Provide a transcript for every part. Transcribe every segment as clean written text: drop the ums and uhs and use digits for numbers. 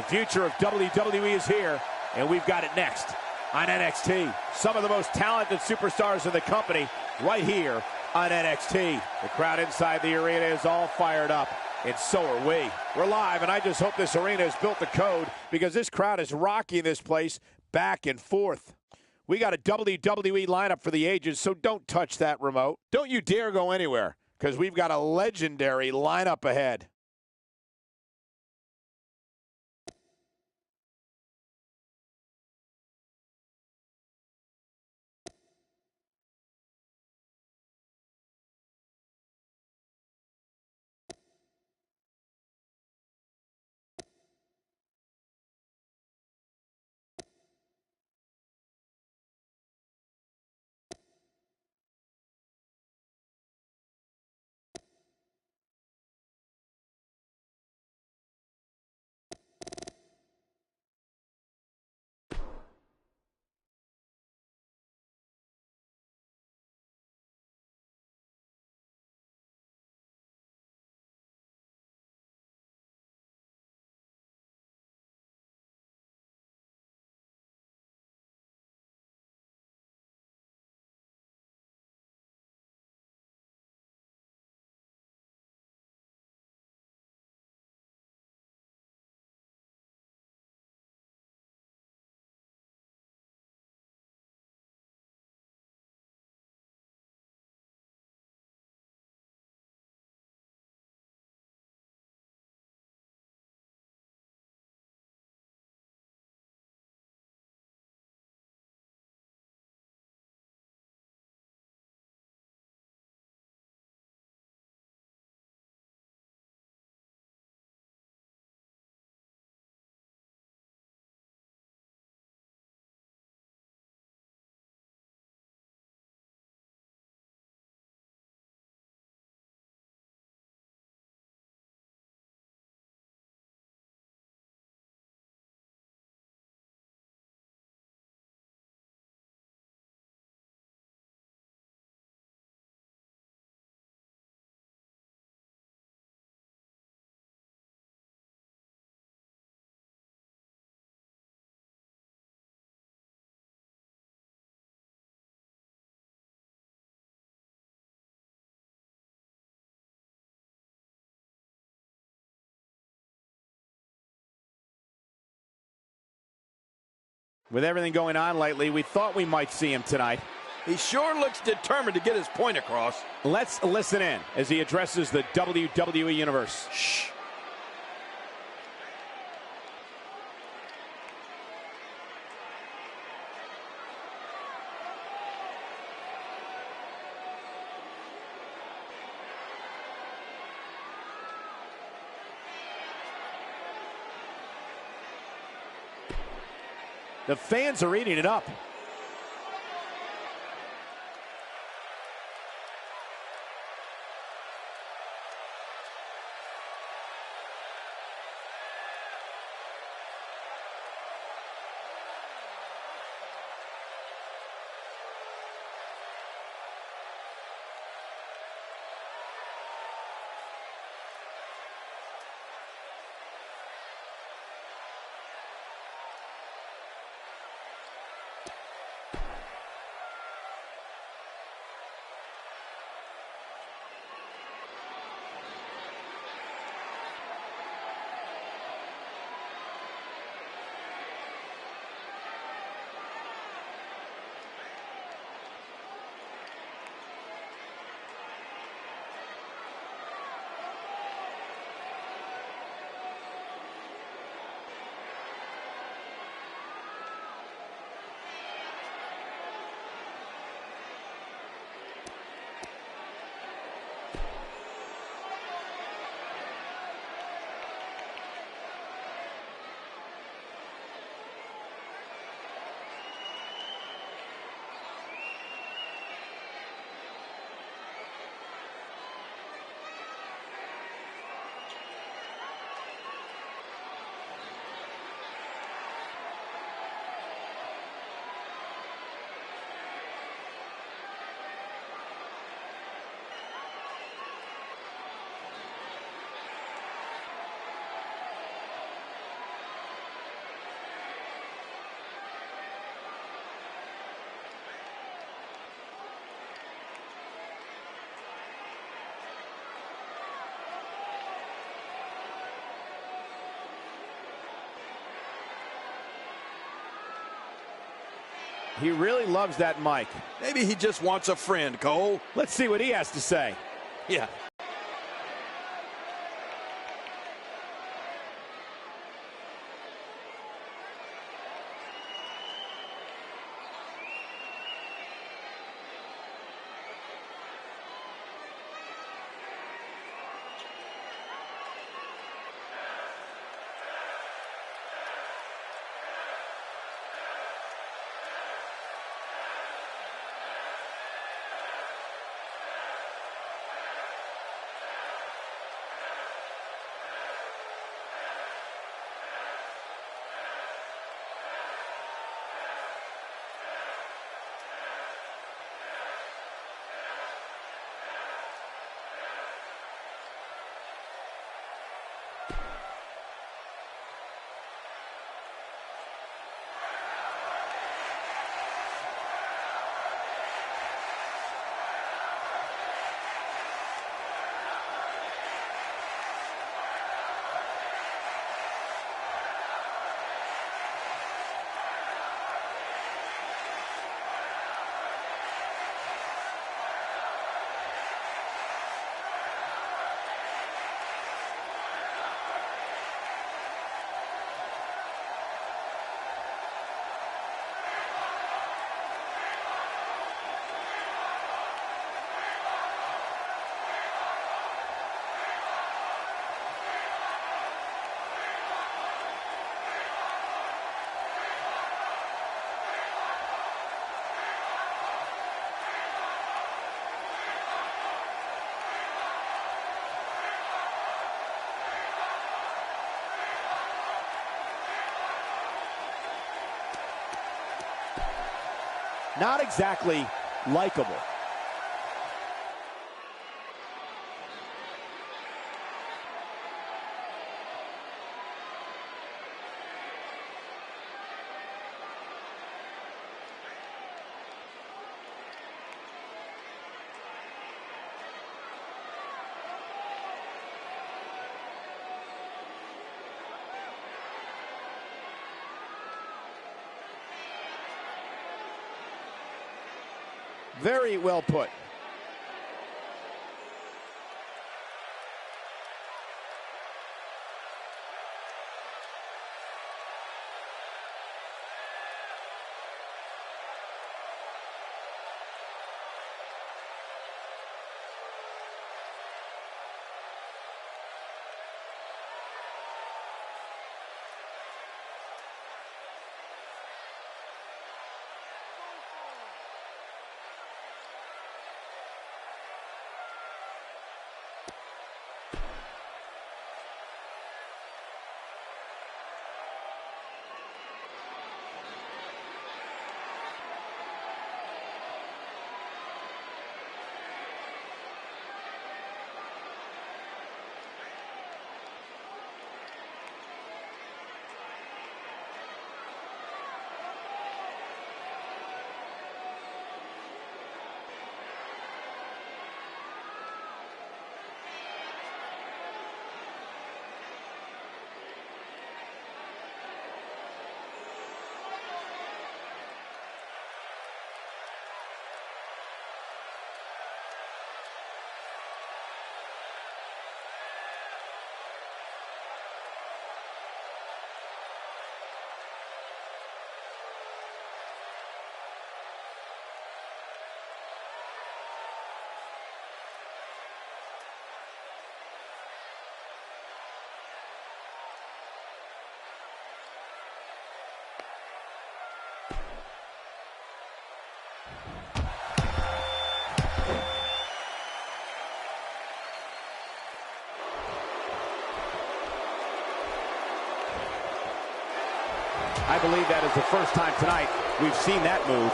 The future of WWE is here, and we've got it next on NXT. Some of the most talented superstars in the company right here on NXT. The crowd inside the arena is all fired up, and so are we. We're live, and I just hope this arena has built the code, because this crowd is rocking this place back and forth. We got a WWE lineup for the ages, so don't touch that remote. Don't you dare go anywhere, because we've got a legendary lineup ahead. With everything going on lately, we thought we might see him tonight. He sure looks determined to get his point across. Let's listen in as he addresses the WWE Universe. Shh. The fans are eating it up. He really loves that mic. Maybe he just wants a friend, Cole. Let's see what he has to say. Yeah. Not exactly likable. Very well put. I believe that is the first time tonight we've seen that move.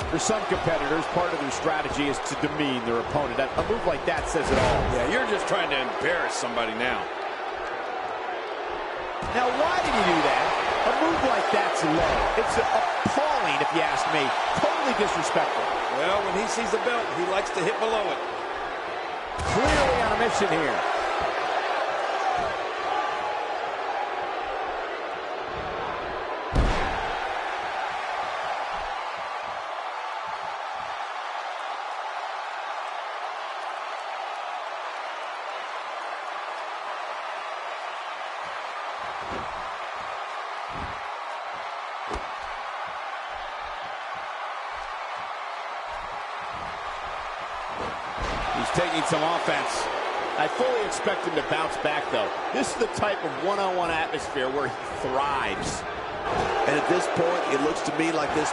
For some competitors, part of their strategy is to demean their opponent. A move like that says it all. Yeah, you're just trying to embarrass somebody now. Now, why did he do that? A move like that's low. It's appalling, if you ask me. Totally disrespectful. Well, when he sees the belt, he likes to hit below it. Clearly on a mission here. taking some offense. I fully expect him to bounce back, though. This is the type of one-on-one atmosphere where he thrives. And at this point, it looks to me like this.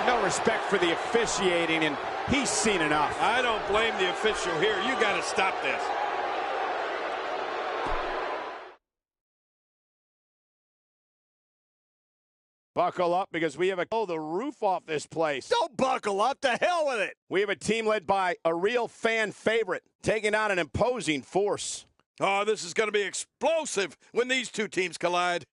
No respect for the officiating, and he's seen enough. I don't blame the official here. You got to stop this. Buckle up, because we have the roof off this place. Don't buckle up. To hell with it. We have a team led by a real fan favorite, taking on an imposing force. Oh, this is going to be explosive when these two teams collide.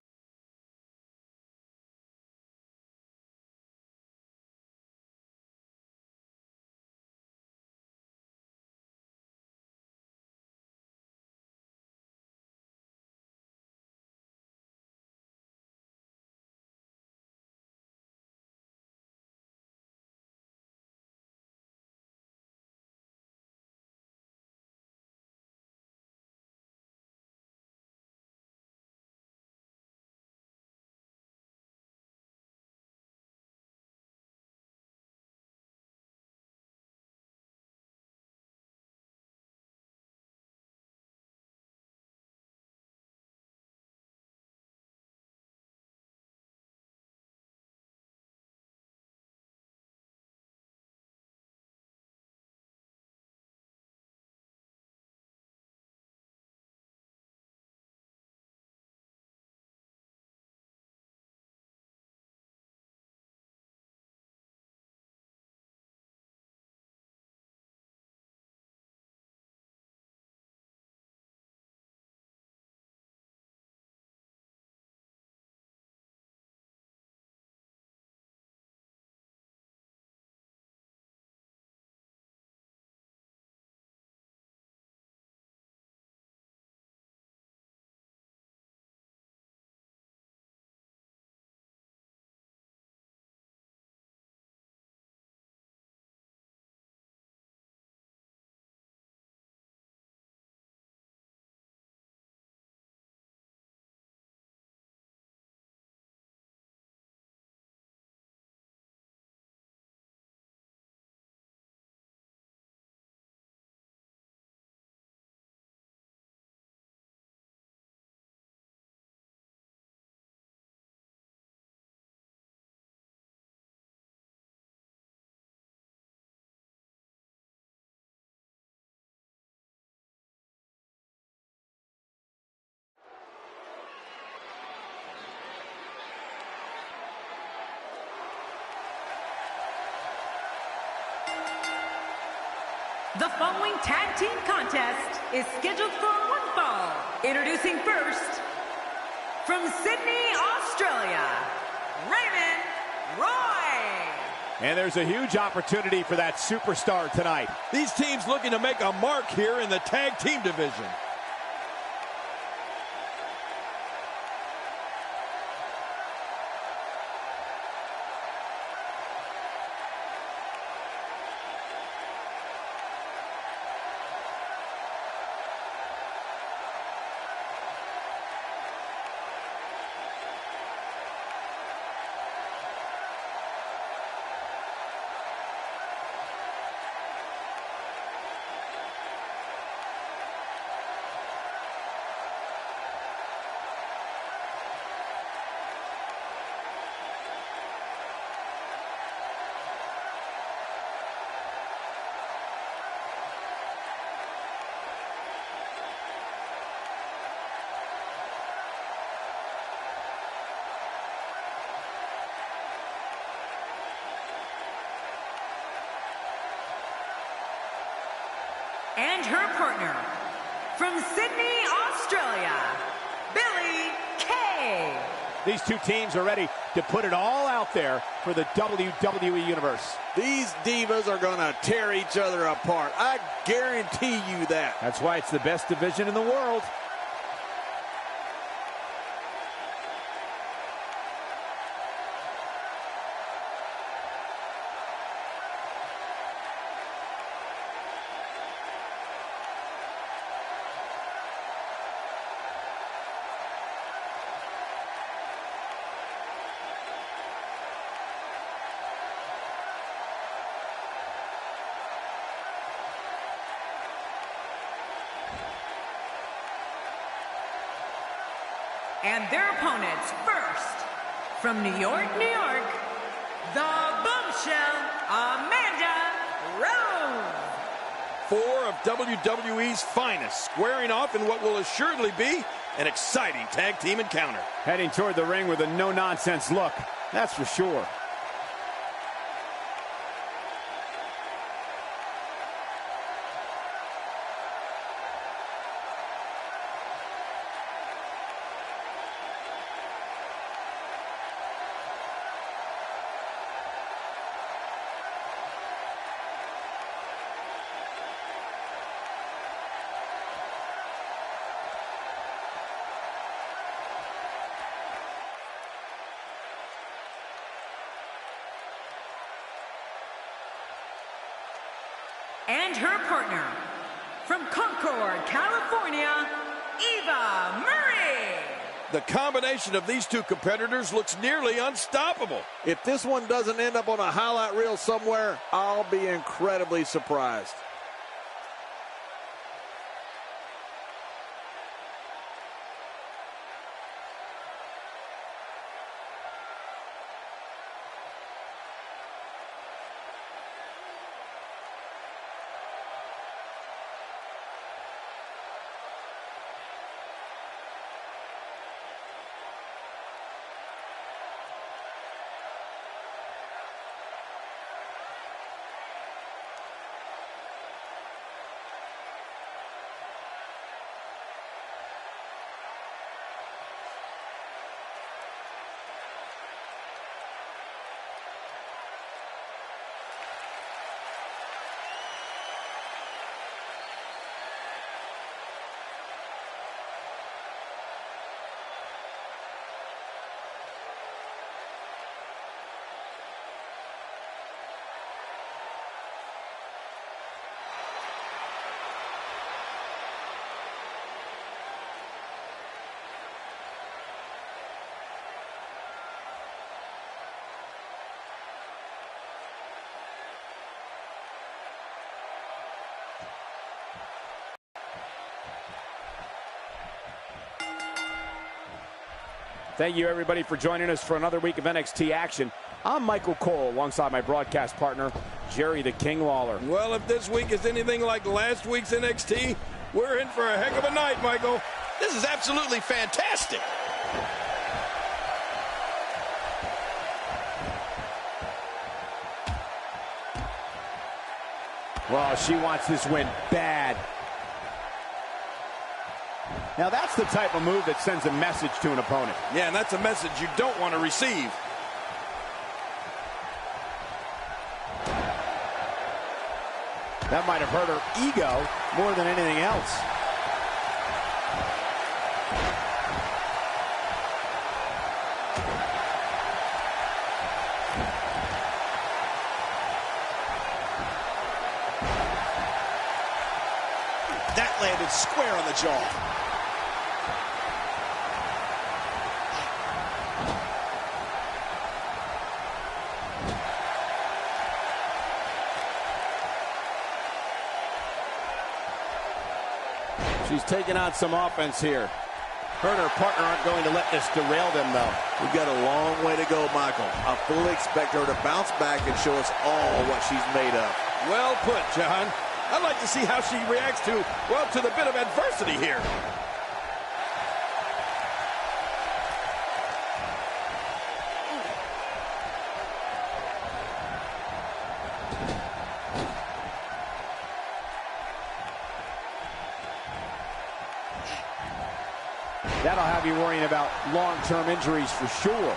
The following tag team contest is scheduled for one fall. Introducing first, from Sydney, Australia, Raymond Roy. And there's a huge opportunity for that superstar tonight. These teams looking to make a mark here in the tag team division. And her partner, from Sydney, Australia, Billy Kay. These two teams are ready to put it all out there for the WWE Universe. These divas are going to tear each other apart. I guarantee you that. That's why it's the best division in the world. And their opponents first, from New York, New York, the bombshell, Amanda Rose. 4 of WWE's finest, squaring off in what will assuredly be an exciting tag team encounter. Heading toward the ring with a no-nonsense look, that's for sure. And her partner, from Concord, California, Eva Marie. The combination of these two competitors looks nearly unstoppable. If this one doesn't end up on a highlight reel somewhere, I'll be incredibly surprised. Thank you, everybody, for joining us for another week of NXT action. I'm Michael Cole, alongside my broadcast partner, Jerry the King Lawler. Well, if this week is anything like last week's NXT, we're in for a heck of a night, Michael. This is absolutely fantastic. Well, she wants this win bad. Now, that's the type of move that sends a message to an opponent. Yeah, and that's a message you don't want to receive. That might have hurt her ego more than anything else. That landed square on the jaw. She's taking on some offense here. Her and her partner aren't going to let this derail them, though. We've got a long way to go, Michael. I fully expect her to bounce back and show us all what she's made of. Well put, John. I'd like to see how she reacts to, well, to the bit of adversity here. That'll have you worrying about long-term injuries for sure.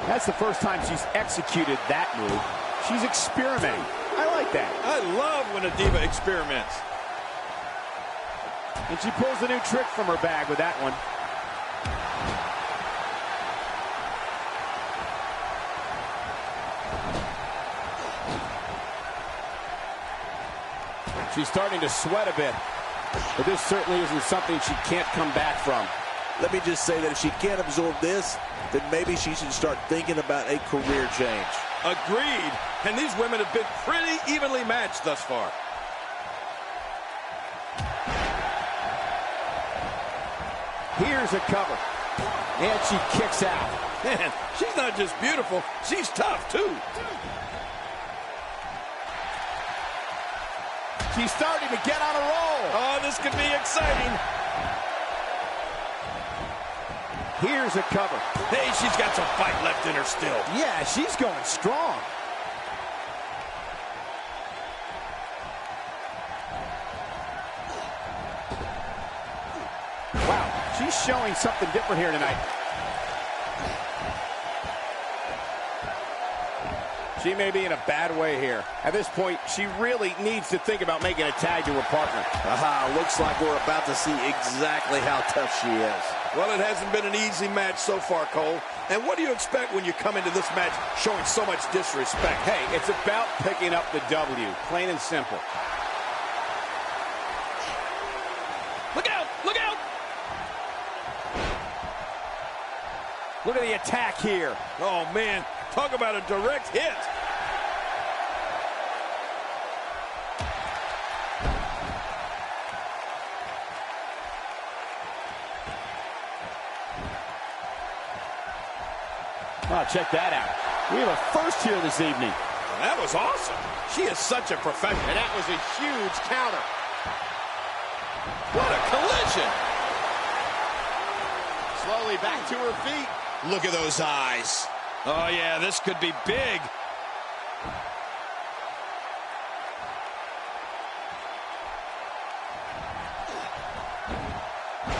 That's the first time she's executed that move. She's experimenting. I like that. I love when a diva experiments. And she pulls a new trick from her bag with that one. She's starting to sweat a bit, but this certainly isn't something she can't come back from. Let me just say that if she can't absorb this, then maybe she should start thinking about a career change. Agreed. And these women have been pretty evenly matched thus far. Here's a cover. And she kicks out. Man, she's not just beautiful, she's tough, too. She's starting to get on a roll. Oh, this could be exciting. Here's a cover. Hey, she's got some fight left in her still. Yeah, she's going strong. Wow, she's showing something different here tonight. She may be in a bad way here. At this point, she really needs to think about making a tag to her partner. Aha, looks like we're about to see exactly how tough she is. Well, it hasn't been an easy match so far, Cole. And what do you expect when you come into this match showing so much disrespect? Hey, it's about picking up the W, plain and simple. Look out! Look out! Look at the attack here. Oh, man. Talk about a direct hit. Oh, check that out. We have a first here this evening. That was awesome. She is such a professional. And that was a huge counter. What a collision. Slowly back to her feet. Look at those eyes. Oh, yeah, this could be big.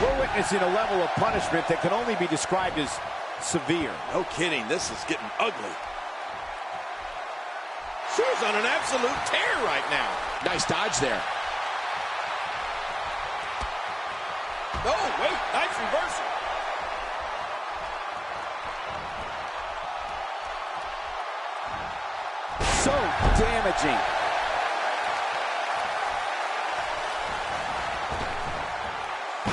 We're witnessing a level of punishment that can only be described as severe. No kidding, this is getting ugly. She's on an absolute tear right now. Nice dodge there. Oh, wait, nice reversal. So damaging.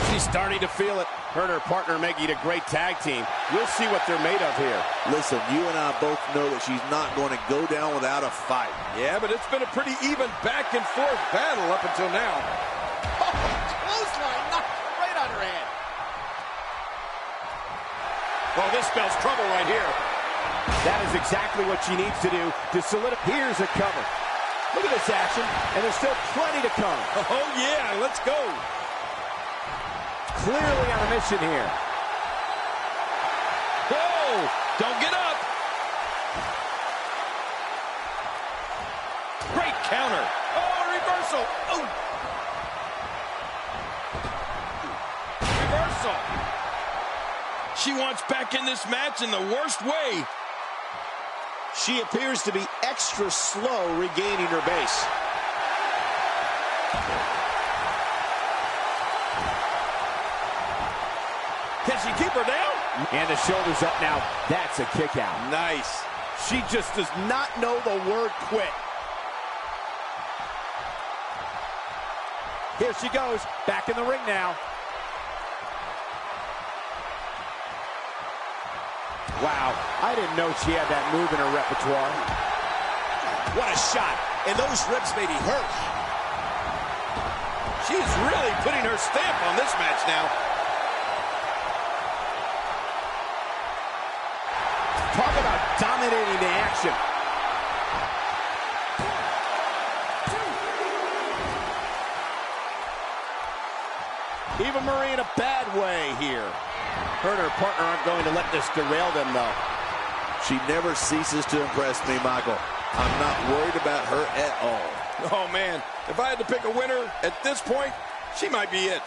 She's starting to feel it. Her and her partner making a great tag team. We'll see what they're made of here. Listen, you and I both know that she's not going to go down without a fight. Yeah, but it's been a pretty even back and forth battle up until now. Oh, clothesline, knocked right on her head. Well, this spells trouble right here. That is exactly what she needs to do to solidify. Here's a cover. Look at this action, and there's still plenty to come. Oh, yeah, let's go. Clearly on a mission here. Whoa, don't get up. Great counter. Oh, reversal. Oh. Reversal. She wants back in this match in the worst way. She appears to be extra slow regaining her base. Can she keep her down? And the shoulders up now. That's a kick out. Nice. She just does not know the word quit. Here she goes. Back in the ring now. Wow, I didn't know she had that move in her repertoire. What a shot. And those ribs may be hurt. She's really putting her stamp on this match now. Talk about dominating the action. Eva Marie in a bad way here. Her and her partner aren't going to let this derail them, though. She never ceases to impress me, Michael. I'm not worried about her at all. Oh, man, if I had to pick a winner at this point, she might be it.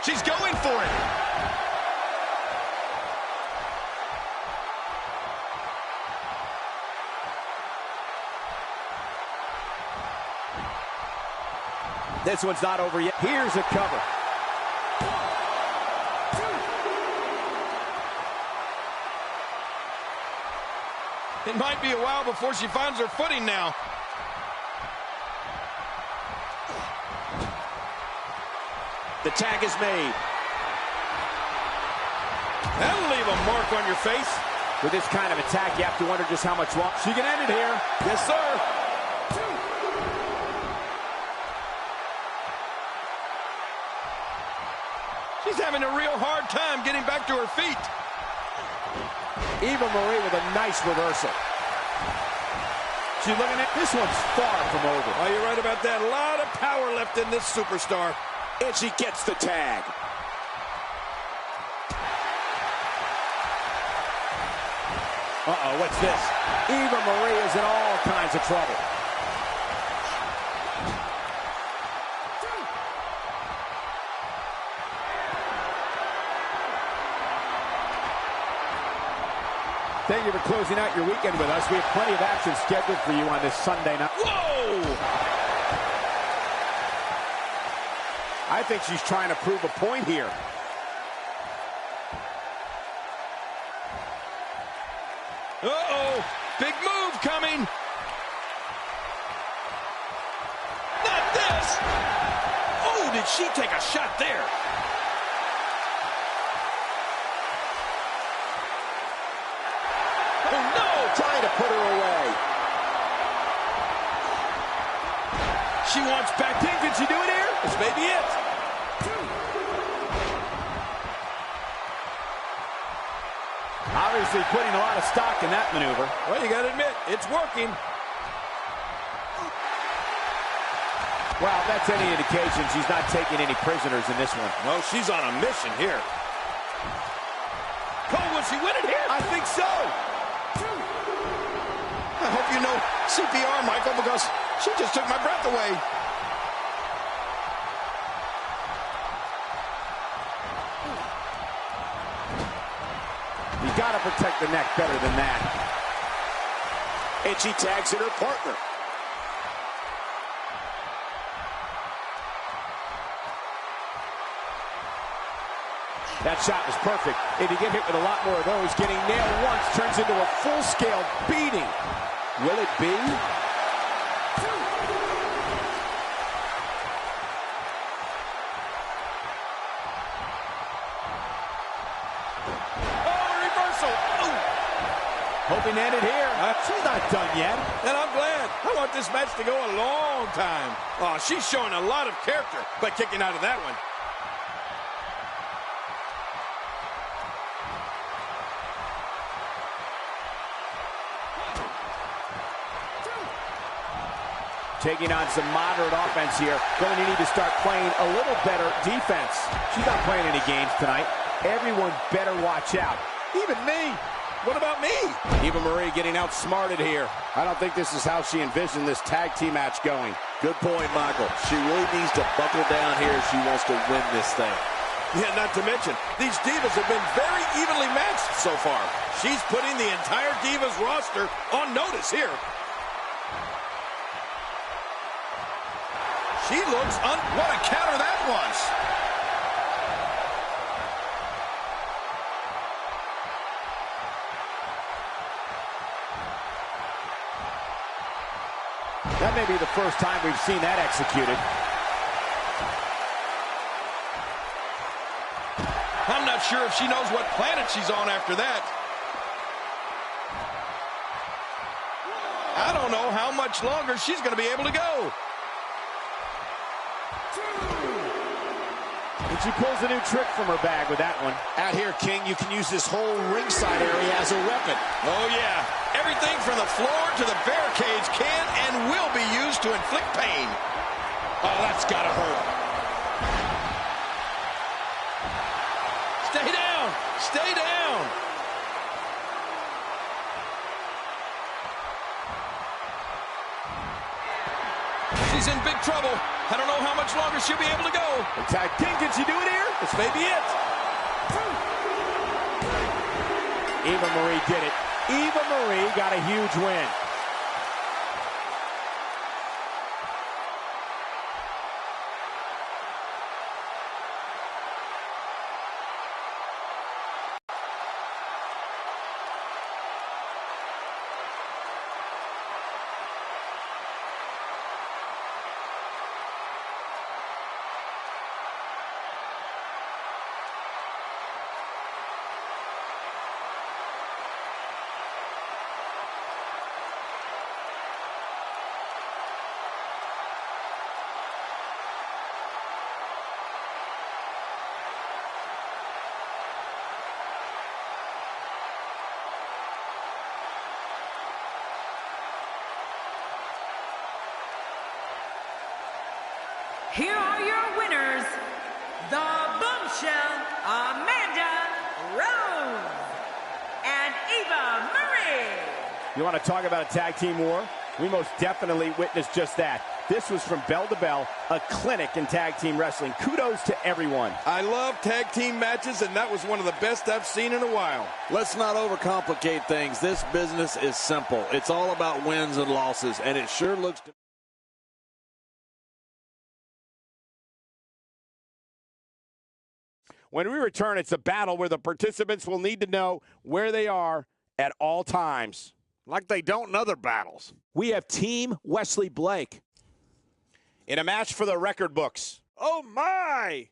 She's going for it. This one's not over yet. Here's a cover. It might be a while before she finds her footing now. The tag is made. That'll leave a mark on your face. With this kind of attack, you have to wonder just how much longer. She can end it here. Yes, sir. She's having a real hard time getting back to her feet. Eva Marie with a nice reversal. She's looking at this one's far from over. Oh, you're right about that. A lot of power left in this superstar. And she gets the tag. Uh-oh, what's this? Eva Marie is in all kinds of trouble. Thank you for closing out your weekend with us. We have plenty of action scheduled for you on this Sunday night. Whoa! I think she's trying to prove a point here. Uh-oh! Big move coming! Not this! Oh, did she take a shot there? Oh, no! Trying to put her away. She wants back in. Can she do it here? This may be it. Obviously putting a lot of stock in that maneuver. Well, you got to admit, it's working. Well, if that's any indication, she's not taking any prisoners in this one. No, she's on a mission here. Cole, will she win it here? I think so. I hope you know CPR, Michael, because she just took my breath away. You got to protect the neck better than that. And she tags in her partner. That shot was perfect. If you get hit with a lot more of those, getting nailed once turns into a full-scale beating. Will it be? Hoping to end it here. She's not done yet. And I'm glad. I want this match to go a long time. Oh, she's showing a lot of character by kicking out of that one. Taking on some moderate offense here. Going to need to start playing a little better defense. She's not playing any games tonight. Everyone better watch out. Even me. What about me? Eva Marie getting outsmarted here. I don't think this is how she envisioned this tag team match going. Good point, Michael. She really needs to buckle down here if she wants to win this thing. Yeah, not to mention, these Divas have been very evenly matched so far. She's putting the entire Divas roster on notice here. She looks what a counter that was. That may be the first time we've seen that executed. I'm not sure if she knows what planet she's on after that. I don't know how much longer she's going to be able to go. And she pulls a new trick from her bag with that one. Out here, King, you can use this whole ringside area as a weapon. Oh, yeah. Everything from the floor to the barricades can and will be used to inflict pain. Oh, that's got to hurt. Stay down. Stay down. She's in big trouble. I don't know how much longer she'll be able to go. Tag team, can she do it here? This may be it. Eva Marie did it. Eva Marie got a huge win. You want to talk about a tag team war? We most definitely witnessed just that. This was from bell to bell, a clinic in tag team wrestling. Kudos to everyone. I love tag team matches, and that was one of the best I've seen in a while. Let's not overcomplicate things. This business is simple. It's all about wins and losses, and it sure looks to... When we return, it's a battle where the participants will need to know where they are at all times. like they don't in other battles. We have Team Wesley Blake in a match for the record books. Oh, my!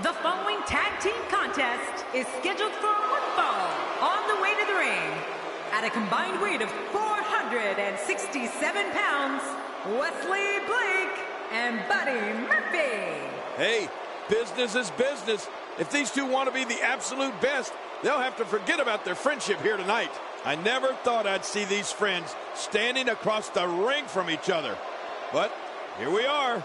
The following tag team contest is scheduled for one fall on the way to the ring. At a combined weight of 467 pounds, Wesley Blake and Buddy Murphy. Hey, business is business. If these two want to be the absolute best, they'll have to forget about their friendship here tonight. I never thought I'd see these friends standing across the ring from each other. But here we are.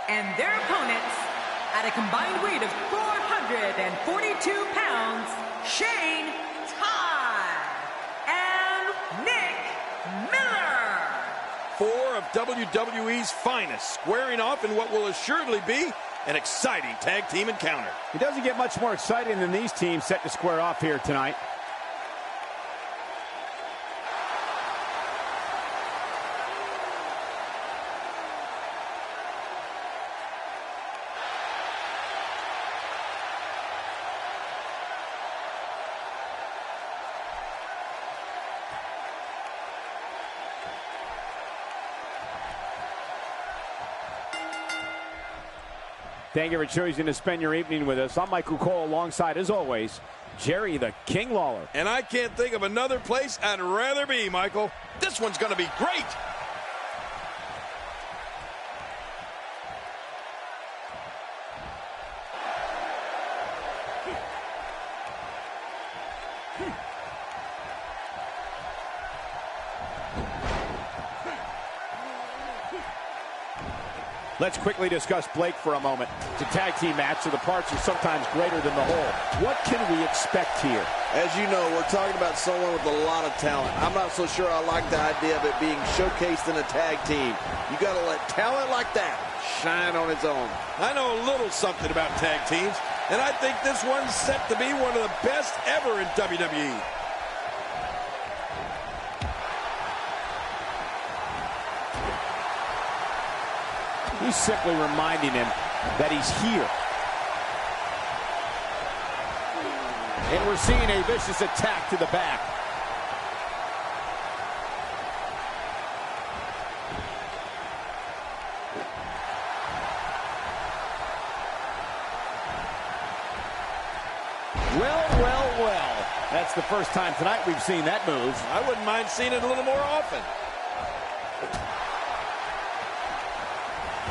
And their opponents, at a combined weight of 442 pounds, Shane Todd and Nick Miller. Four of WWE's finest squaring off in what will assuredly be an exciting tag team encounter. It doesn't get much more exciting than these teams set to square off here tonight. Thank you for choosing to spend your evening with us. I'm Michael Cole, alongside, as always, Jerry the King Lawler. And I can't think of another place I'd rather be, Michael. This one's going to be great. Let's quickly discuss Blake for a moment. It's a tag team match, so the parts are sometimes greater than the whole. What can we expect here? As you know, we're talking about someone with a lot of talent. I'm not so sure I like the idea of it being showcased in a tag team. You got to let talent like that shine on its own. I know a little something about tag teams. And I think this one's set to be one of the best ever in WWE. He's simply reminding him that he's here. And we're seeing a vicious attack to the back. Well. That's the first time tonight we've seen that move. I wouldn't mind seeing it a little more often.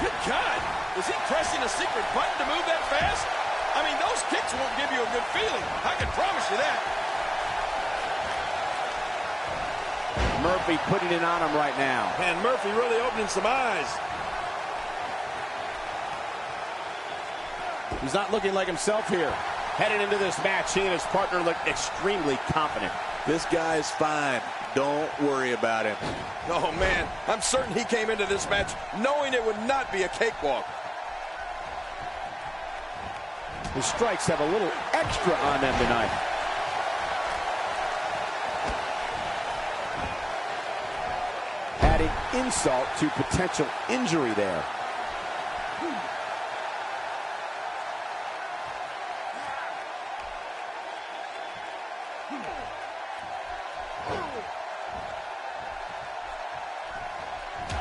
Good God! Is he pressing a secret button to move that fast? I mean, those kicks won't give you a good feeling. I can promise you that. Murphy putting it on him right now. And Murphy really opening some eyes. He's not looking like himself here. Headed into this match, he and his partner look extremely confident. This guy's fine. Don't worry about him. Oh, man. I'm certain he came into this match knowing it would not be a cakewalk. His strikes have a little extra on them tonight. Adding insult to potential injury there.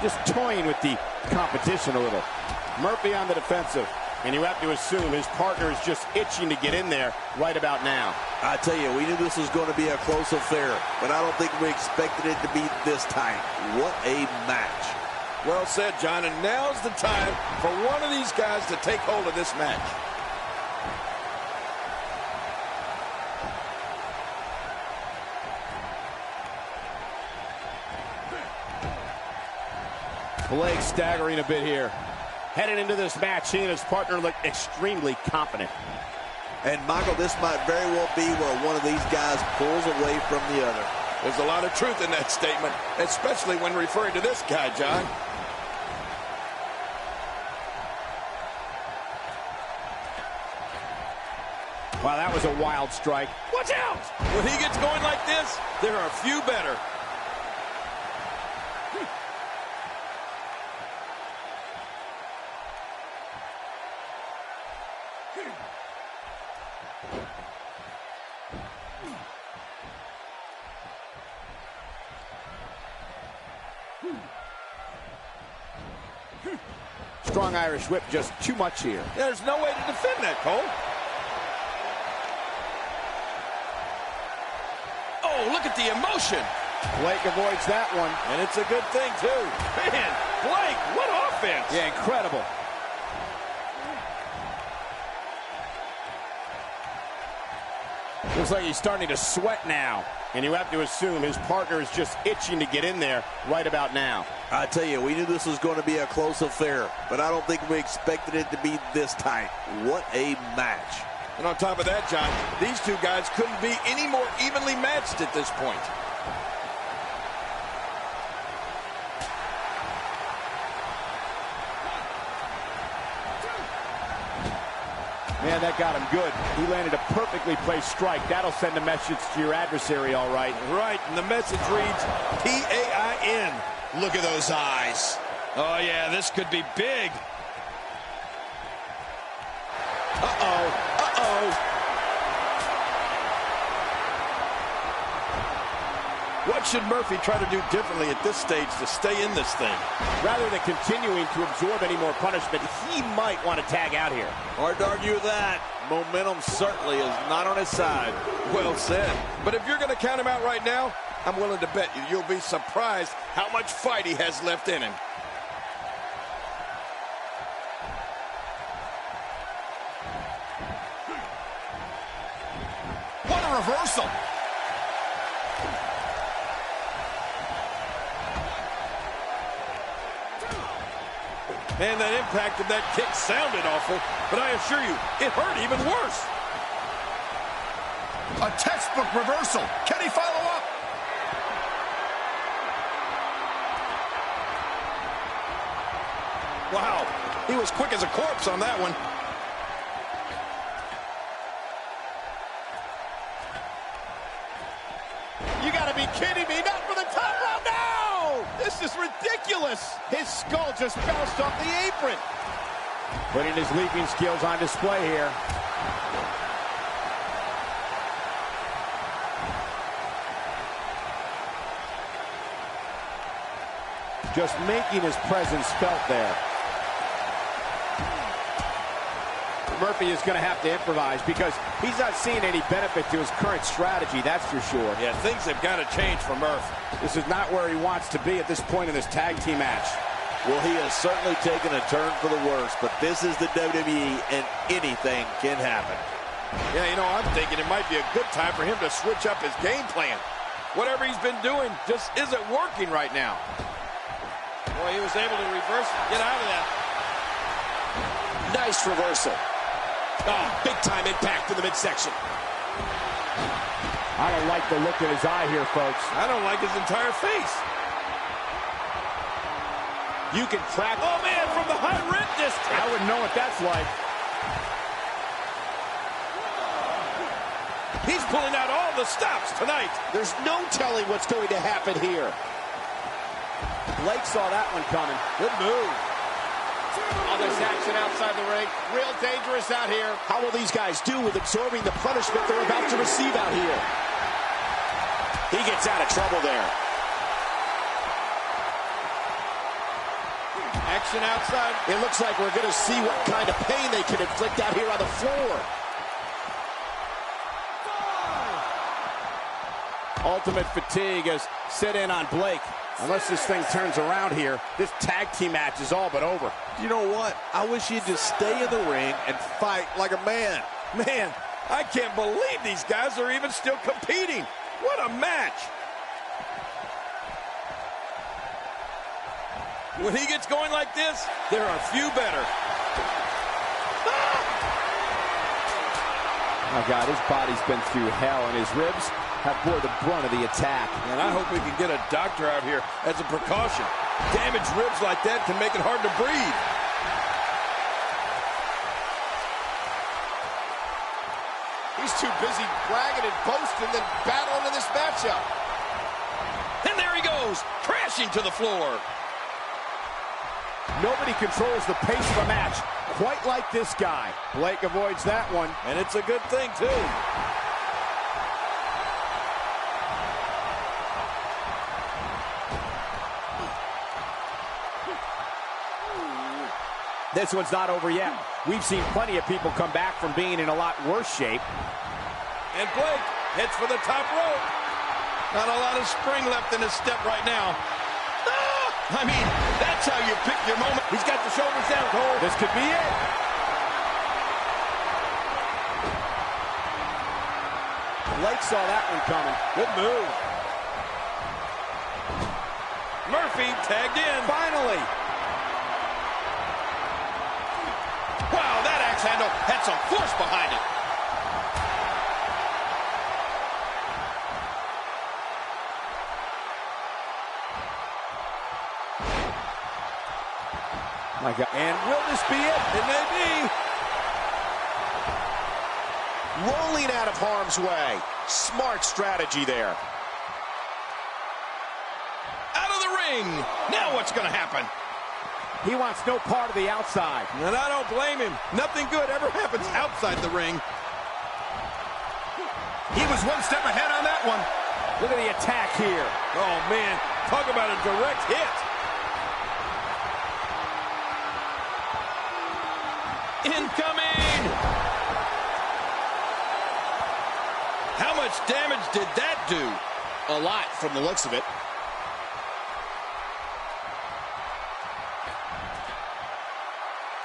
Just toying with the competition a little. Murphy on the defensive. And you have to assume his partner is just itching to get in there right about now. I tell you, we knew this was going to be a close affair, but I don't think we expected it to be this tight. What a match. Well said, John, and now's the time for one of these guys to take hold of this match. Blake staggering a bit here. Headed into this match, he and his partner look extremely confident. And, Michael, this might very well be where one of these guys pulls away from the other. There's a lot of truth in that statement, especially when referring to this guy, John. Wow, that was a wild strike. Watch out! When he gets going like this, there are a few better. Strong Irish whip, just too much here. There's no way to defend that, Cole. Oh, look at the emotion. Blake avoids that one. And it's a good thing, too. Man, Blake, what offense. Yeah, incredible. Looks like he's starting to sweat now. And you have to assume his partner is just itching to get in there right about now. I tell you, we knew this was going to be a close affair, but I don't think we expected it to be this tight. What a match. And on top of that, John, these two guys couldn't be any more evenly matched at this point. Man, that got him good. He landed a perfectly placed strike. That'll send a message to your adversary, all right. Right, and the message reads P-A-I-N. Look at those eyes. Oh, yeah, this could be big. Uh-oh. What should Murphy try to do differently at this stage to stay in this thing? Rather than continuing to absorb any more punishment, he might want to tag out here. Hard to argue with that. Momentum certainly is not on his side. Well said. But if you're going to count him out right now, I'm willing to bet you'll be surprised how much fight he has left in him. What a reversal. Man, that impact of that kick sounded awful, but I assure you, it hurt even worse. A textbook reversal. Can he follow up? Wow, he was quick as a corpse on that one. You gotta be kidding me. Not for the top rope. No! This is ridiculous. His skull just bounced off the apron. Putting his leaping skills on display here. Just making his presence felt there. Murphy is going to have to improvise because he's not seeing any benefit to his current strategy, that's for sure. Yeah, things have got to change for Murph. This is not where he wants to be at this point in this tag team match. Well, he has certainly taken a turn for the worse, but this is the WWE, and anything can happen. Yeah, you know, I'm thinking it might be a good time for him to switch up his game plan. Whatever he's been doing just isn't working right now. Boy, he was able to reverse it, get out of that. Nice reversal. Oh, big-time impact in the midsection. I don't like the look in his eye here, folks. I don't like his entire face. You can crack. Oh, man, from the high rent district. I wouldn't know what that's like. He's pulling out all the stops tonight. There's no telling what's going to happen here. Blake saw that one coming. Good move. Oh, there's action outside the ring. Real dangerous out here. How will these guys do with absorbing the punishment they're about to receive out here? He gets out of trouble there. Action outside. It looks like we're going to see what kind of pain they can inflict out here on the floor. Ultimate fatigue has set in on Blake. Unless this thing turns around here, this tag team match is all but over. You know what? I wish he'd just stay in the ring and fight like a man. Man, I can't believe these guys are even still competing. What a match. When he gets going like this, there are few better. Oh, God, his body's been through hell, and his ribs have bore the brunt of the attack. And I hope we can get a doctor out here as a precaution. Damaged ribs like that can make it hard to breathe. He's too busy bragging and boasting than battling in this matchup. And there he goes, crashing to the floor. Nobody controls the pace of a match quite like this guy. Blake avoids that one. And it's a good thing, too. This one's not over yet. We've seen plenty of people come back from being in a lot worse shape. And Blake heads for the top rope. Not a lot of spring left in his step right now. I mean, that's how you pick your moment. He's got the shoulders down, Cole. This could be it. Blake saw that one coming. Good move. Murphy tagged in. Finally. Wow, that axe handle had some force behind it. My God. And will this be it? It may be. Rolling out of harm's way. Smart strategy there. Out of the ring. Now what's going to happen? He wants no part of the outside. And I don't blame him. Nothing good ever happens outside the ring. He was one step ahead on that one. Look at the attack here. Oh, man. Talk about a direct hit. Incoming! How much damage did that do? A lot from the looks of it.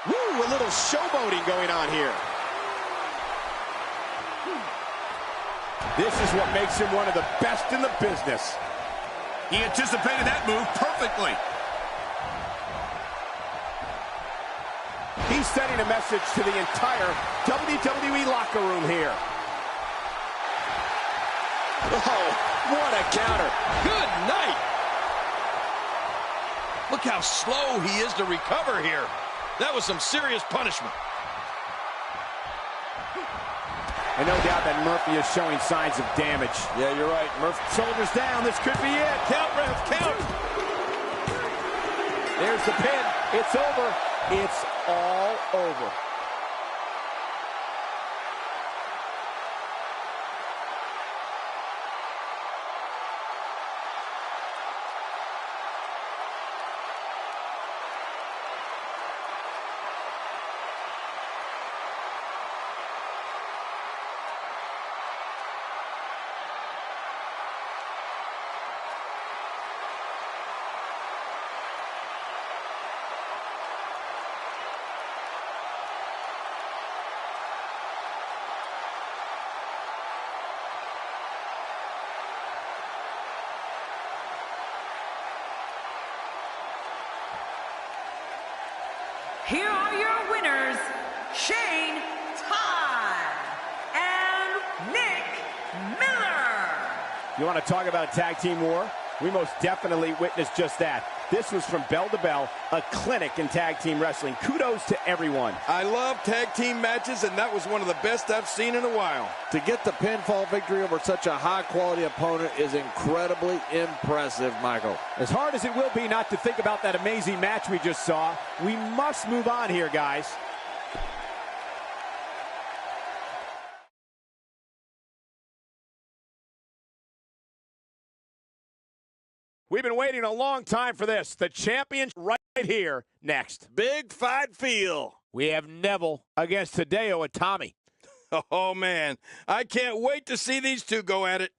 Woo, a little showboating going on here. This is what makes him one of the best in the business. He anticipated that move perfectly. He's sending a message to the entire WWE locker room here. Oh, what a counter. Good night. Look how slow he is to recover here. That was some serious punishment. And no doubt that Murphy is showing signs of damage. Yeah, you're right. Murphy. Shoulders down. This could be it. Count, ref, count. There's the pin. It's over. It's all over. Here are your winners, Shane and Nick Miller. You want to talk about tag team war? We most definitely witnessed just that. This was from bell to bell, a clinic in tag team wrestling. Kudos to everyone. I love tag team matches, and that was one of the best I've seen in a while. To get the pinfall victory over such a high-quality opponent is incredibly impressive, Michael. As hard as it will be not to think about that amazing match we just saw, we must move on here, guys. We've been waiting a long time for this. The champion right here next. Big fight feel. We have Neville against Hideo Itami. Oh, man. I can't wait to see these two go at it.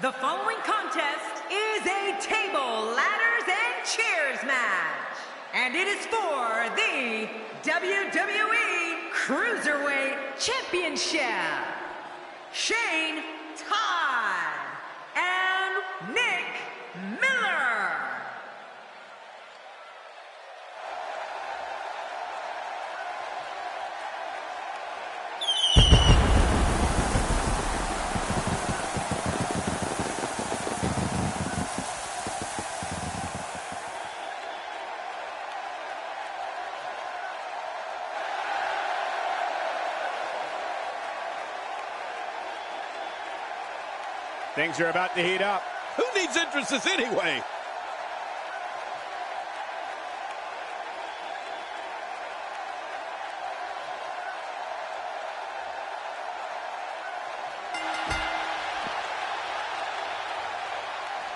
The following contest is a table, ladders, and chairs match. And it is for the WWE Cruiserweight Championship. Shane and Nick Miller. Things are about to heat up. Who needs entrances anyway?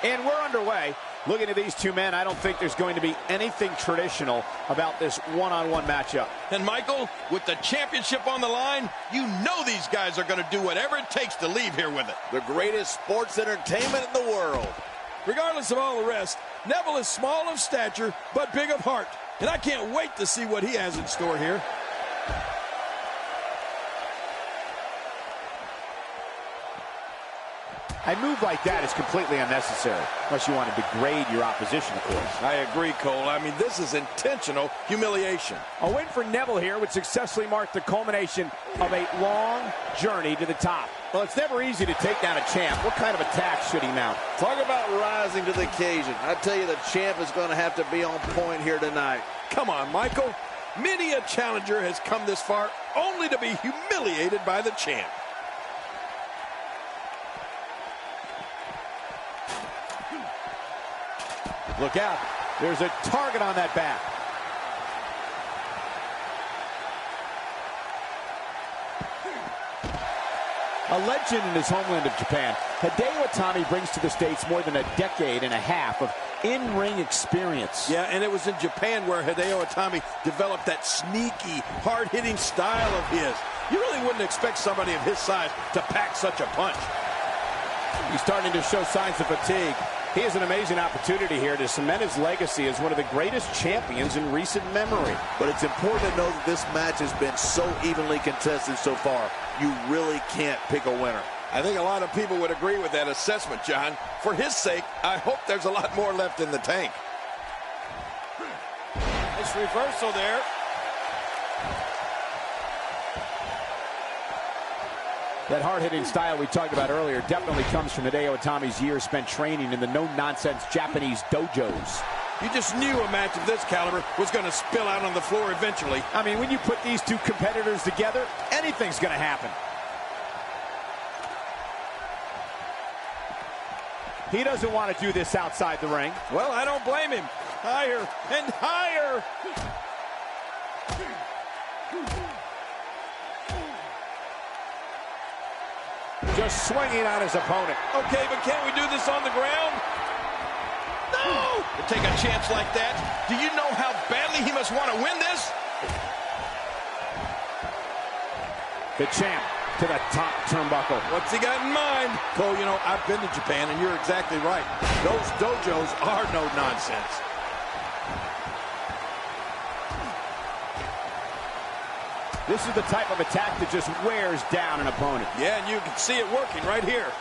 And we're underway. Looking at these two men, I don't think there's going to be anything traditional about this one-on-one matchup. And Michael, with the championship on the line, you know these guys are going to do whatever it takes to leave here with it. The greatest sports entertainment in the world. Regardless of all the rest, Neville is small of stature, but big of heart. And I can't wait to see what he has in store here. A move like that is completely unnecessary, unless you want to degrade your opposition, of course. I agree, Cole. I mean, this is intentional humiliation. A win for Neville here would successfully mark the culmination of a long journey to the top. Well, it's never easy to take down a champ. What kind of attack should he mount? Talk about rising to the occasion. I tell you, the champ is going to have to be on point here tonight. Come on, Michael. Many a challenger has come this far only to be humiliated by the champ. Look out. There's a target on that back. A legend in his homeland of Japan, Hideo Itami brings to the States more than a decade and a half of in-ring experience. Yeah, and it was in Japan where Hideo Itami developed that sneaky, hard-hitting style of his. You really wouldn't expect somebody of his size to pack such a punch. He's starting to show signs of fatigue. He has an amazing opportunity here to cement his legacy as one of the greatest champions in recent memory. But it's important to know that this match has been so evenly contested so far. You really can't pick a winner. I think a lot of people would agree with that assessment, John. For his sake, I hope there's a lot more left in the tank. Nice reversal there. That hard-hitting style we talked about earlier definitely comes from Hideo Itami's years spent training in the no-nonsense Japanese dojos. You just knew a match of this caliber was going to spill out on the floor eventually. I mean, when you put these two competitors together, anything's going to happen. He doesn't want to do this outside the ring. Well, I don't blame him. Higher and higher. Just swinging on his opponent. Okay, but can't we do this on the ground? No! To take a chance like that, do you know how badly he must want to win this? The champ to the top turnbuckle. What's he got in mind? Cole, you know, I've been to Japan, and you're exactly right. Those dojos are no nonsense. This is the type of attack that just wears down an opponent. Yeah, and you can see it working right here.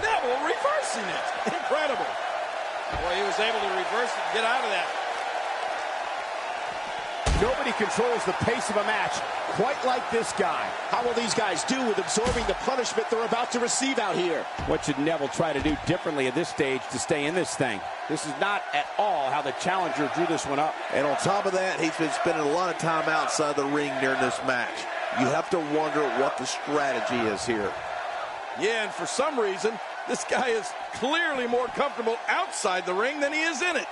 Neville reversing it. Incredible. Boy, he was able to reverse it and get out of that. Nobody controls the pace of a match quite like this guy. How will these guys do with absorbing the punishment they're about to receive out here? What should Neville try to do differently at this stage to stay in this thing? This is not at all how the challenger drew this one up. And on top of that, he's been spending a lot of time outside the ring during this match. You have to wonder what the strategy is here. Yeah, and for some reason, this guy is clearly more comfortable outside the ring than he is in it.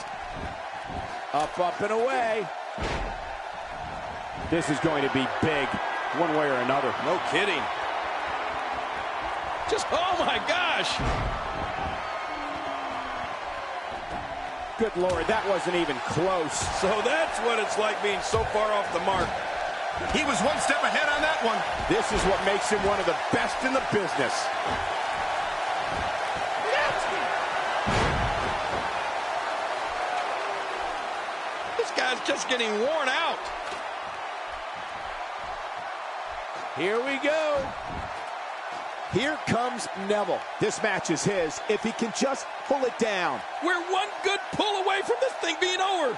Up, up, and away. This is going to be big, one way or another. No kidding. Just, oh my gosh. Good Lord, that wasn't even close. So that's what it's like being so far off the mark. He was one step ahead on that one. This is what makes him one of the best in the business. This guy's just getting worn out. Here we go. Here comes Neville. This match is his if he can just pull it down. We're one good pull away from this thing being over.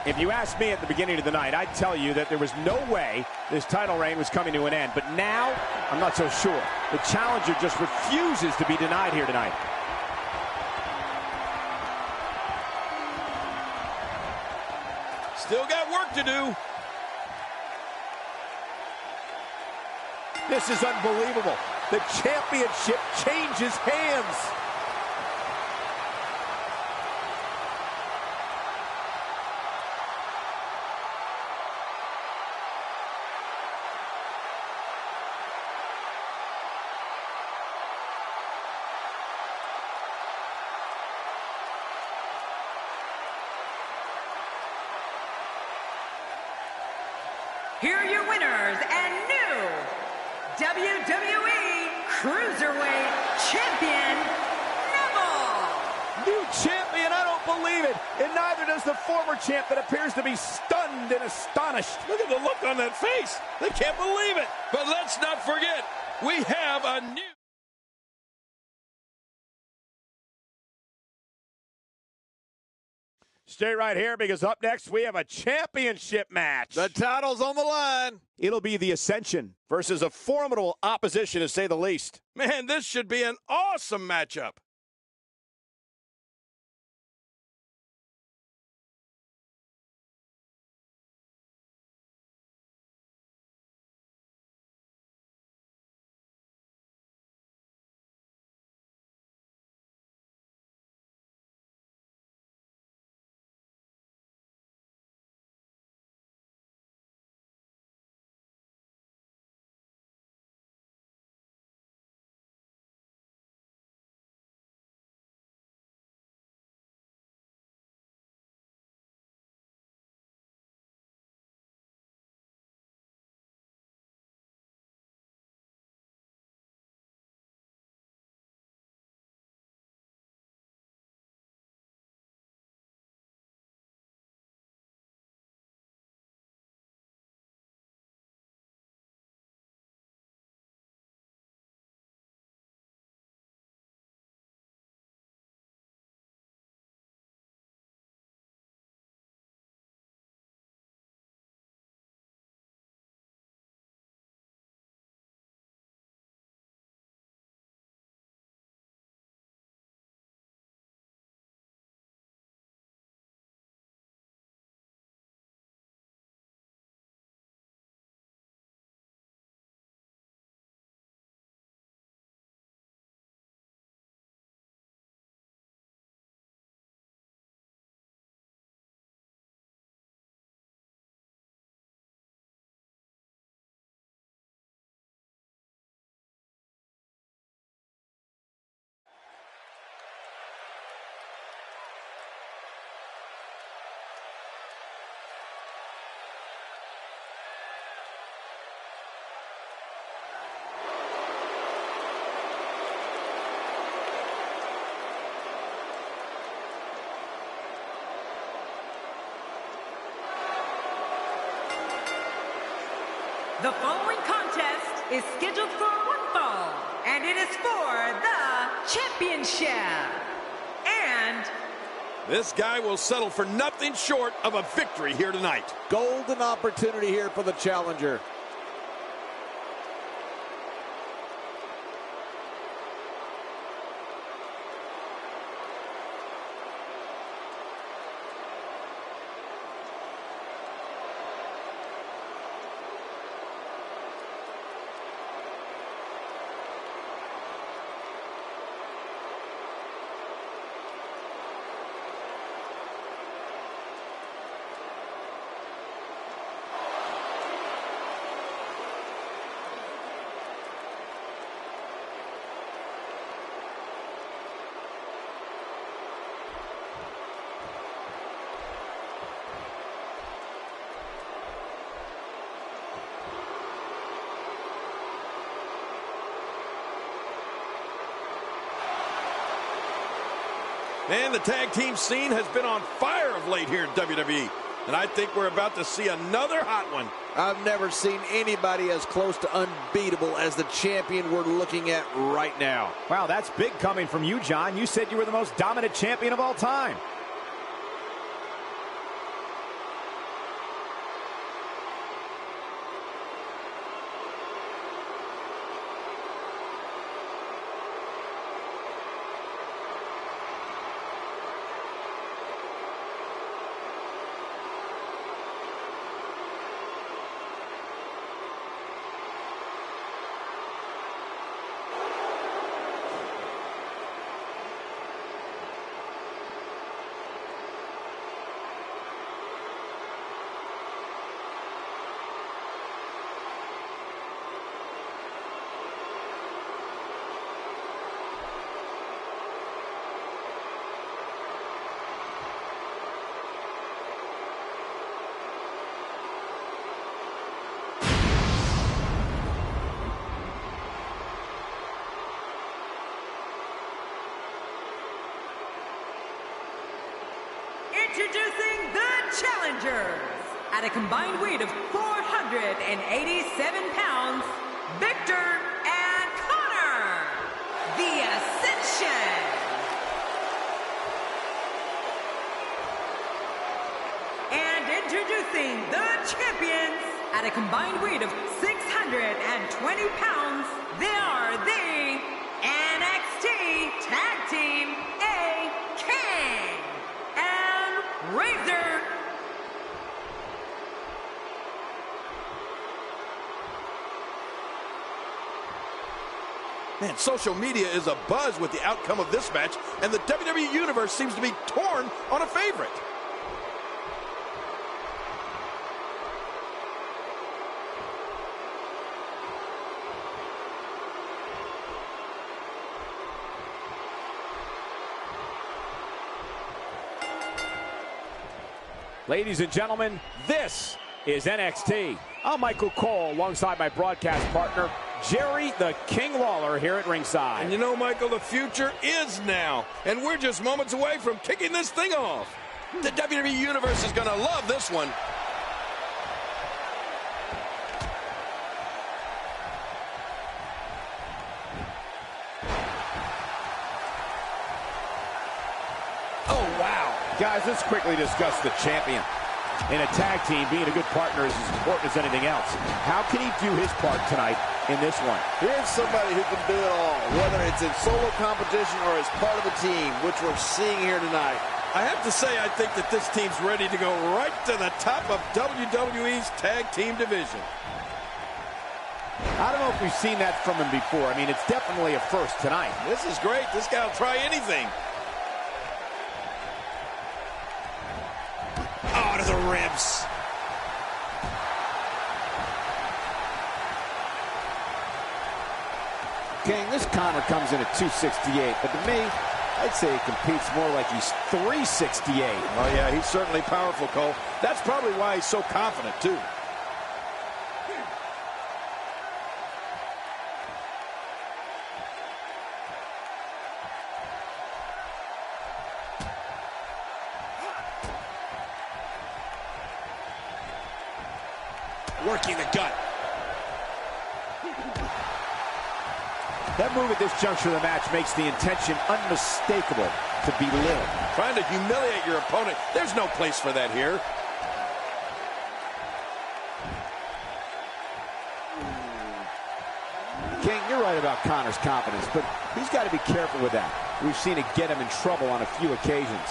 If you asked me at the beginning of the night, I'd tell you that there was no way this title reign was coming to an end. But now, I'm not so sure. The challenger just refuses to be denied here tonight. Still got work to do. This is unbelievable. The championship changes hands. Here are your winners and new WWE Cruiserweight Champion, Neville. New champion, I don't believe it. And neither does the former champ that appears to be stunned and astonished. Look at the look on that face. They can't believe it. But let's not forget, we have a new... Stay right here because up next we have a championship match. The title's on the line. It'll be the Ascension versus a formidable opposition, to say the least. Man, this should be an awesome matchup. The following contest is scheduled for one fall, and it is for the championship. And this guy will settle for nothing short of a victory here tonight. Golden opportunity here for the challenger. Man, the tag team scene has been on fire of late here in WWE. And I think we're about to see another hot one. I've never seen anybody as close to unbeatable as the champion we're looking at right now. Wow, that's big coming from you, John. You said you were the most dominant champion of all time. Introducing the challengers. At a combined weight of 487 pounds, Victor and Connor, the Ascension. 120 pounds, they are the NXT Tag Team A King and Razor. Man, social media is abuzz with the outcome of this match, and the WWE Universe seems to be torn on a favorite. Ladies and gentlemen, this is NXT. I'm Michael Cole alongside my broadcast partner, Jerry the King Lawler, here at ringside. And you know, Michael, the future is now, and we're just moments away from kicking this thing off. The WWE Universe is going to love this one. Oh, wow. Guys, let's quickly discuss the champion. In a tag team, being a good partner is as important as anything else. How can he do his part tonight in this one? Here's somebody who can do it all, whether it's in solo competition or as part of a team, which we're seeing here tonight. I have to say, I think that this team's ready to go right to the top of WWE's tag team division. I don't know if we've seen that from him before. I mean, it's definitely a first tonight. This is great. This guy will try anything. Oh, to the ribs. King, this Connor comes in at 268, but to me, I'd say he competes more like he's 368. Oh, yeah, he's certainly powerful, Cole. That's probably why he's so confident, too. Working the gut. That move at this juncture of the match makes the intention unmistakable to belittle. Trying to humiliate your opponent. There's no place for that here. King, you're right about Connor's confidence, but he's got to be careful with that. We've seen it get him in trouble on a few occasions.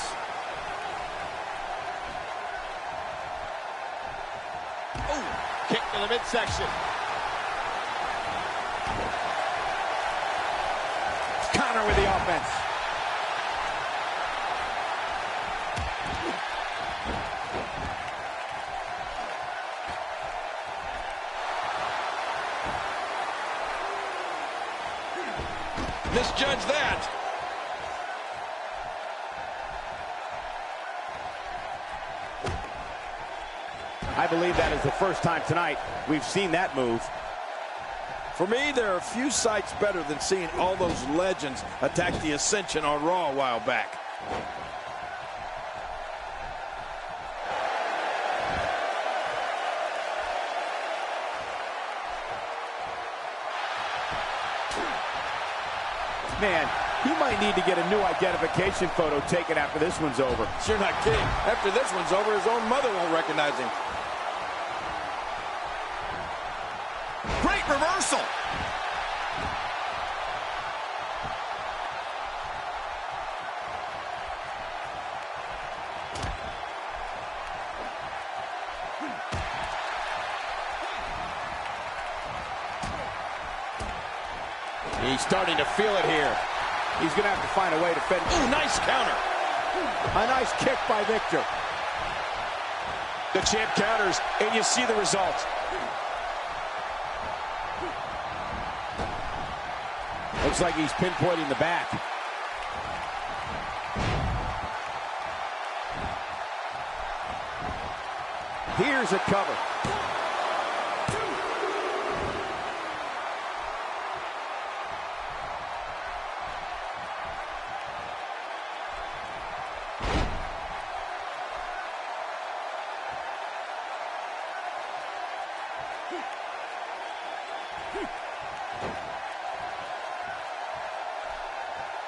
Kick to the midsection. Connor with the offense. Misjudge that. I believe that is the first time tonight we've seen that move. For me, there are few sights better than seeing all those legends attack the Ascension on Raw a while back. Man, he might need to get a new identification photo taken after this one's over. You're not kidding. After this one's over, his own mother won't recognize him. Great reversal. He's starting to feel it here. He's going to have to find a way to fend. Ooh, nice counter. A nice kick by Victor. The champ counters, and you see the result. Looks like he's pinpointing the back. Here's a cover.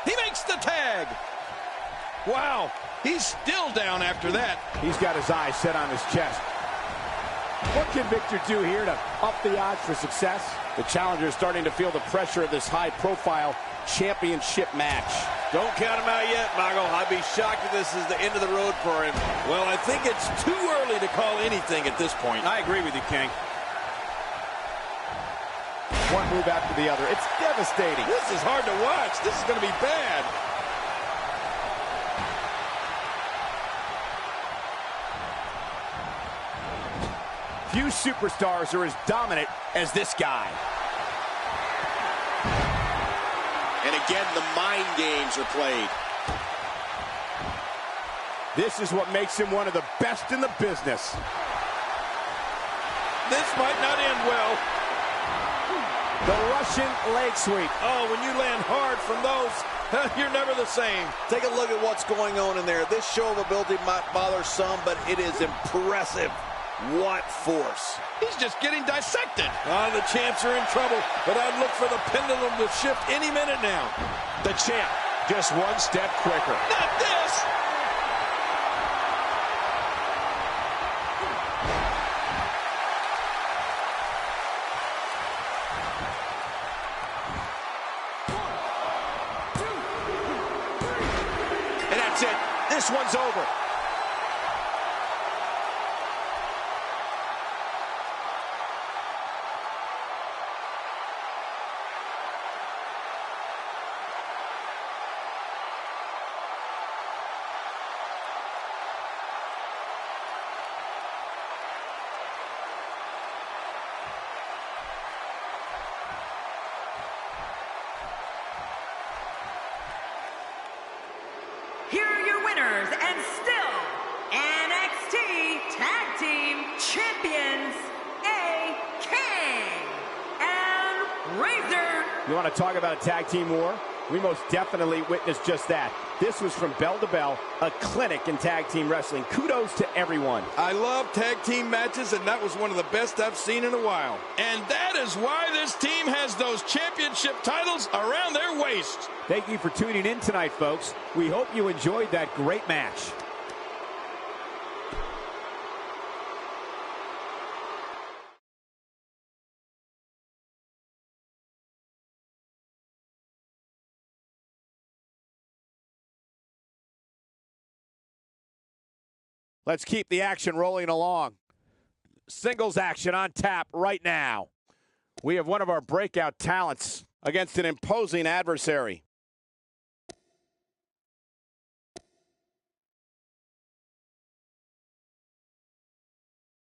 He makes the tag. Wow, he's still down after that. He's got his eyes set on his chest. What can Victor do here to up the odds for success? The challenger is starting to feel the pressure of this high-profile championship match. Don't count him out yet, Mago. I'd be shocked if this is the end of the road for him. Well, I think it's too early to call anything at this point. I agree with you, King. One move after the other. It's devastating. This is hard to watch. This is going to be bad. Few superstars are as dominant as this guy. And again, the mind games are played. This is what makes him one of the best in the business. This might not end well. The Russian leg sweep. Oh, when you land hard from those, you're never the same. Take a look at what's going on in there. This show of ability might bother some, but it is impressive. What force. He's just getting dissected. Oh, the champs are in trouble, but I'd look for the pendulum to shift any minute now. The champ, just one step quicker. Not this! And that's it. This one's over. Here are your winners and still NXT Tag Team Champions, A. King and Razor. You want to talk about a tag team war? We most definitely witnessed just that. This was from bell to bell, a clinic in tag team wrestling. Kudos to everyone. I love tag team matches, and that was one of the best I've seen in a while. And that is why this team has those championship titles around their waist. Thank you for tuning in tonight, folks. We hope you enjoyed that great match. Let's keep the action rolling along. Singles action on tap right now. We have one of our breakout talents against an imposing adversary.